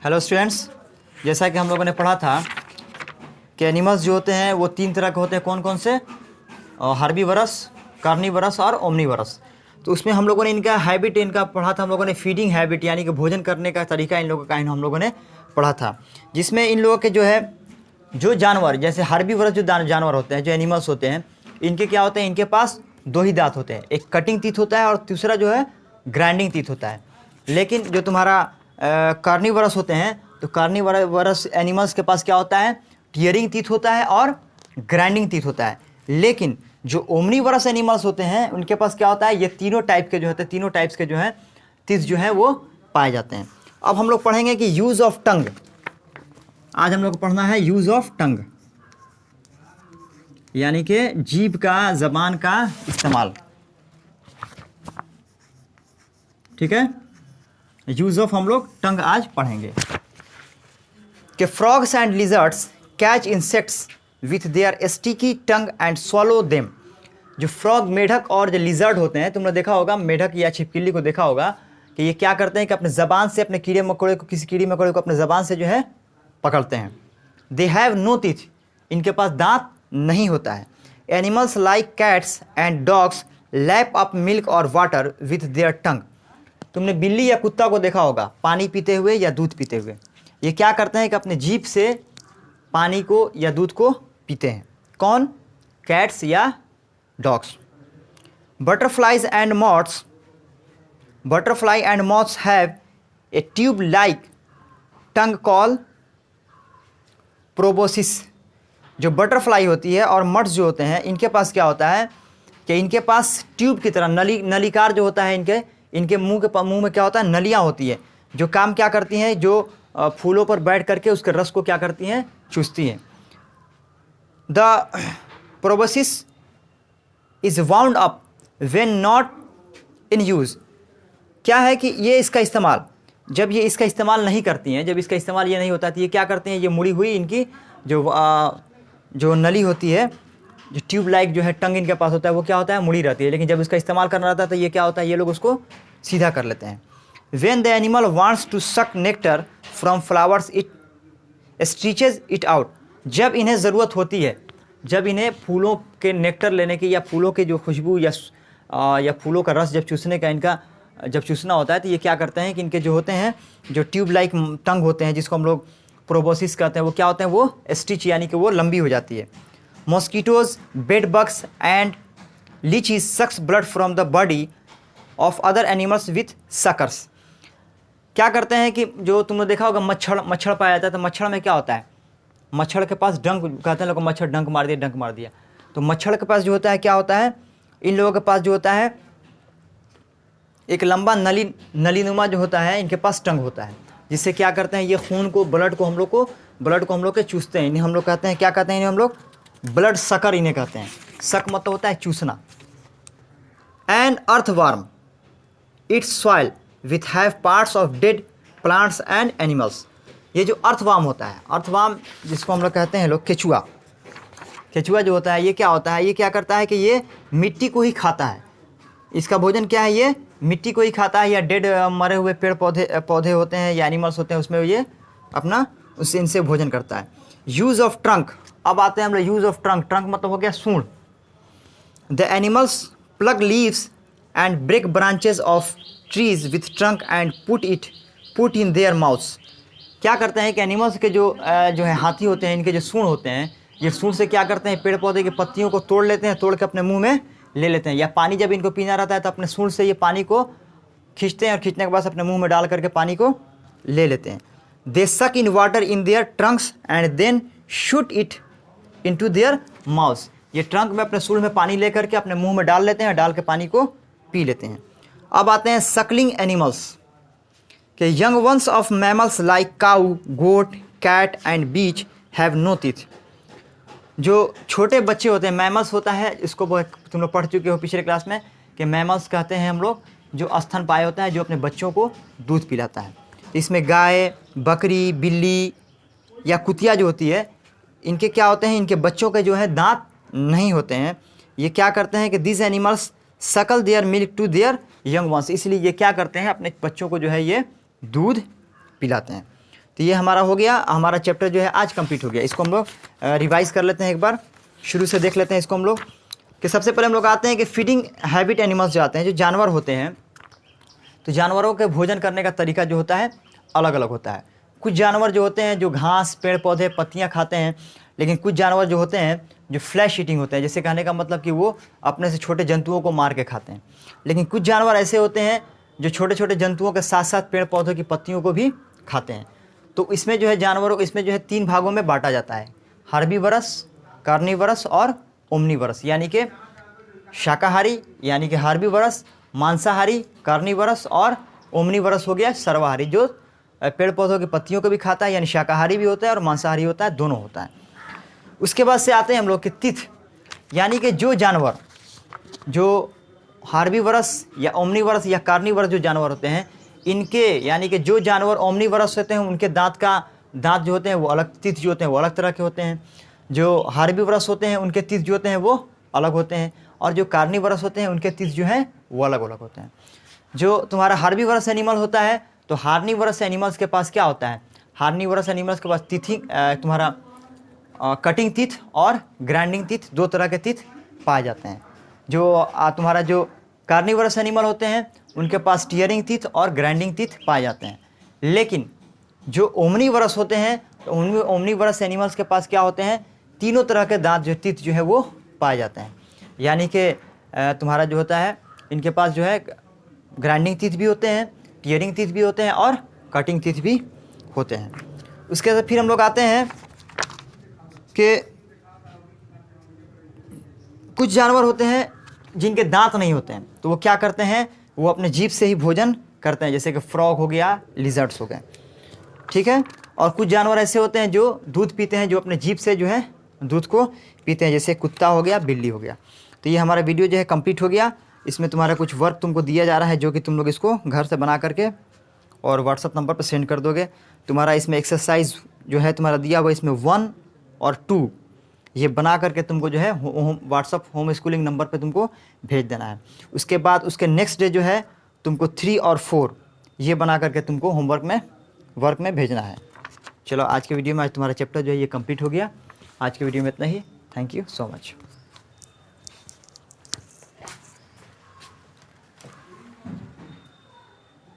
Hello students, जैसा कि हम लोगों ने पढ़ा था कि एनिमल्स जो होते हैं वो तीन तरह के होते हैं। कौन कौन से? हार्बीवरस, कार्निवरस और ओमनीवरस। तो उसमें हम लोगों ने इनका हैबिट इनका पढ़ा था। हम लोगों ने फीडिंग हैबिट यानी कि भोजन करने का तरीका इन लोगों का हम लोगों ने पढ़ा था, जिसमें इन लोगों के जो है जो जानवर जैसे हार्बीवरस जो जानवर होते हैं, जो एनिमल्स होते हैं, इनके क्या होते हैं, इनके पास दो ही दांत होते हैं। एक कटिंग टीथ होता है और दूसरा जो है ग्राइंडिंग टीथ होता है। लेकिन जो तुम्हारा कार्निवरस होते हैं, तो कार्निवरस एनिमल्स के पास क्या होता है, टीयरिंग टीथ होता है और ग्राइंडिंग टीथ होता है। लेकिन जो ओमनीवरस एनिमल्स होते हैं उनके पास क्या होता है, ये तीनों टाइप के जो होते हैं, तीनों टाइप्स के जो है टीथ जो है वो पाए जाते हैं। अब हम लोग पढ़ेंगे कि यूज़ ऑफ टंग। आज हम लोग को पढ़ना है यूज़ ऑफ टंग, यानी कि जीभ का, जबान का इस्तेमाल। ठीक है, यूज ऑफ हम लोग टंग आज पढ़ेंगे। कि frogs and lizards catch insects with their sticky tongue and swallow them. जो फ्रॉग, मेढक और जो लिजर्ड होते हैं, तुमने देखा होगा मेढक या छिपकली को देखा होगा कि ये क्या करते हैं कि अपने ज़बान से अपने कीड़े मकोड़े को, किसी कीड़ी मकोड़े को अपने ज़बान से जो है पकड़ते हैं। दे हैव नो टीथ, इनके पास दांत नहीं होता है। Animals like cats and dogs lap up milk और वाटर विथ देयर टंग। तुमने बिल्ली या कुत्ता को देखा होगा पानी पीते हुए या दूध पीते हुए। ये क्या करते हैं कि अपने जीभ से पानी को या दूध को पीते हैं। कौन? कैट्स या dogs. Butterfly and moths have a tube like tongue call proboscis. जो बटरफ्लाई होती है और मट्स जो होते हैं, इनके पास क्या होता है कि इनके पास ट्यूब की तरह नलिकार जो होता है, इनके मुंह में क्या होता है, नलियाँ होती है, जो काम क्या करती हैं, जो फूलों पर बैठ करके उसके रस को क्या करती हैं, चूसती हैं। The proboscis is wound up when not in use. क्या है कि ये इसका इस्तेमाल, जब ये इसका इस्तेमाल नहीं करती हैं, जब इसका इस्तेमाल ये नहीं होता तो ये क्या करते हैं, ये मुड़ी हुई इनकी जो नली होती है, जो ट्यूब लाइक जो है टंग इनके पास होता है, वो क्या होता है, मुड़ी रहती है। लेकिन जब इसका इस्तेमाल करना रहता है तो ये क्या होता है, ये लोग उसको सीधा कर लेते हैं। When the animal wants to suck nectar from flowers, it stretches it out. जब इन्हें ज़रूरत होती है, जब इन्हें फूलों के नेक्टर लेने की या फूलों के जो खुशबू या फूलों का रस जब चूसने का इनका जब चूसना होता है, तो ये क्या करते हैं कि इनके जो होते हैं, जो ट्यूब लाइक टंग होते हैं, जिसको हम लोग प्रोबोसिस कहते हैं, वो क्या होते हैं, वो स्टिच यानी कि वो लंबी हो जाती है। Mosquitoes, bed bugs and leeches sucks blood from the body of other animals with suckers. क्या करते हैं कि जो तुमने देखा होगा मच्छर पाया जाता है, तो मच्छर में क्या होता है, मच्छर के पास डंक कहते हैं लोग, मच्छर डंक मार दिया। तो मच्छर के पास जो होता है क्या होता है, इन लोगों के पास जो होता है एक लंबा नलीनुमा जो होता है, इनके पास टंग होता है, जिससे क्या करते हैं, ये खून को, ब्लड को हम लोग के चूसते हैं। इन्हें हम लोग कहते हैं, क्या कहते हैं इन्हें हम लोग, ब्लड सकर इन्हें कहते हैं। सक मतलब होता है चूसना। An earthworm eats soil with have parts of dead plants and animals. ये जो अर्थवार्म होता है, अर्थवार्म जिसको हम लोग कहते हैं लोग केचुआ, केचुआ जो होता है, ये क्या होता है, ये क्या करता है कि ये मिट्टी को ही खाता है। इसका भोजन क्या है, ये मिट्टी को ही खाता है, या डेड मरे हुए पेड़ पौधे होते हैं या एनिमल्स होते हैं, उसमें ये अपना उससे इनसे भोजन करता है। Use of trunk. अब आते हैं हम लोग यूज़ ऑफ ट्रंक। ट्रंक मतलब हो गया सूंड। The animals pluck leaves and break branches of trees with trunk and put in their mouths. क्या करते हैं कि एनिमल्स के जो है हाथी होते हैं, इनके जो सूंड होते हैं, ये सूंड से क्या करते हैं, पेड़ पौधे की पत्तियों को तोड़ लेते हैं, तोड़ के अपने मुंह में ले लेते हैं। या पानी जब इनको पीना रहता है तो अपने सूंड से ये पानी को खींचते हैं और खींचने के बाद अपने मुंह में डाल करके पानी को ले लेते हैं। They suck in water in their trunks and then shoot it into their mouths. ये ट्रंक में अपने सूंड में पानी ले करके अपने मुंह में डाल लेते हैं, डाल के पानी को पी लेते हैं। अब आते हैं सकलिंग एनिमल्स के young ones of mammals like cow, goat, cat and bitch have no teeth. जो छोटे बच्चे होते हैं, मैमल्स होता है, इसको तुम लोग पढ़ चुके हो पिछले क्लास में कि मैमल्स कहते हैं हम लोग जो स्तनपायी होता है, जो अपने बच्चों को दूध पिलाता है। इसमें गाय, बकरी, बिल्ली या कुतिया जो होती है, इनके क्या होते हैं, इनके बच्चों के जो है दांत नहीं होते हैं। ये क्या करते हैं कि this animals suckle their milk to their young ones. इसलिए ये क्या करते हैं, अपने बच्चों को जो है ये दूध पिलाते हैं। तो ये हमारा हो गया, हमारा चैप्टर जो है आज कंप्लीट हो गया। इसको हम लोग रिवाइज कर लेते हैं, एक बार शुरू से देख लेते हैं इसको हम लोग। कि सबसे पहले हम लोग आते हैं कि फीडिंग हैबिट एनिमल्स जो आते हैं, जो जानवर होते हैं, तो जानवरों के भोजन करने का तरीका जो होता है अलग अलग होता है। कुछ जानवर जो होते हैं जो घास, पेड़ पौधे, पत्तियाँ खाते हैं, लेकिन कुछ जानवर जो होते हैं जो फ्लैश ईटिंग होते हैं, जैसे कहने का मतलब कि वो अपने से छोटे जंतुओं को मार के खाते हैं। लेकिन कुछ जानवर ऐसे होते हैं जो छोटे छोटे जंतुओं के साथ साथ पेड़ पौधों की पत्तियों को भी खाते हैं। तो इसमें जो है जानवरों को इसमें जो है 3 भागों में बांटा जाता है, हर्बीवरस, कार्निवरस और ओमनीवरस, यानी कि शाकाहारी यानी कि हर्बीवरस, मांसाहारी कार्निवरस, और ओमनीवरस हो गया सर्वाहारी, जो पेड़ पौधों की पत्तियों को भी खाता है, यानी शाकाहारी भी होता है और मांसाहारी होता है, दोनों होता है। उसके बाद से आते हैं हम लोग के तिथ, यानी कि जो जानवर जो हार्बीवरस या ओमनीवरस या कार्निवरस जो जानवर होते हैं, इनके यानी कि जो जानवर ओमनीवरस होते हैं उनके दांत जो होते हैं वो अलग, तिथ जो होते हैं वो अलग तरह के होते हैं। जो हार्बीवरस होते हैं उनके तिथ जो होते हैं वो अलग होते हैं, और जो कार्निवरस होते हैं उनके तिथ जो हैं वो अलग अलग होते हैं। जो तुम्हारा हार्बीवरस एनिमल होता है, तो हार्निवरस एनिमल्स के पास क्या होता है, हार्निवरस एनिमल्स के पास तिथि तुम्हारा कटिंग तिथ और ग्राइंडिंग तिथ, 2 तरह के तिथ पाए जाते हैं। जो तुम्हारा जो कार्निवरस एनिमल होते हैं उनके पास टीयरिंग तिथ और ग्राइंडिंग तिथ पाए जाते हैं। लेकिन जो ओमनीवरस होते हैं, तो उनमें ओमनीवरस एनिमल्स के पास क्या होते हैं, तीनों तरह के दांत जो तिथ जो है वो पाए जाते हैं। यानी कि तुम्हारा जो होता है इनके पास जो है ग्राइंडिंग तिथ भी होते हैं, टीयरिंग तिथ भी होते हैं और कटिंग तिथ भी होते हैं। उसके बाद फिर हम लोग आते हैं कि कुछ जानवर होते हैं जिनके दांत नहीं होते हैं, तो वो क्या करते हैं, वो अपने जीभ से ही भोजन करते हैं, जैसे कि फ्रॉग हो गया, लिजर्ड्स हो गए, ठीक है। और कुछ जानवर ऐसे होते हैं जो दूध पीते हैं, जो अपने जीभ से जो है दूध को पीते हैं, जैसे कुत्ता हो गया, बिल्ली हो गया। तो ये हमारा वीडियो जो है कंप्लीट हो गया। इसमें तुम्हारा कुछ वर्क तुमको दिया जा रहा है, जो कि तुम लोग इसको घर से बना करके और व्हाट्सअप नंबर पर सेंड कर दोगे। तुम्हारा इसमें एक्सरसाइज जो है तुम्हारा दिया हुआ, इसमें 1 और 2 ये बना करके तुमको जो है व्हाट्सअप होम स्कूलिंग नंबर पे तुमको भेज देना है। उसके बाद उसके नेक्स्ट डे जो है तुमको 3 और 4 ये बना करके तुमको वर्क में भेजना है। चलो आज के वीडियो में आज तुम्हारा चैप्टर जो है ये कंप्लीट हो गया। आज के वीडियो में इतना ही। Thank you so much.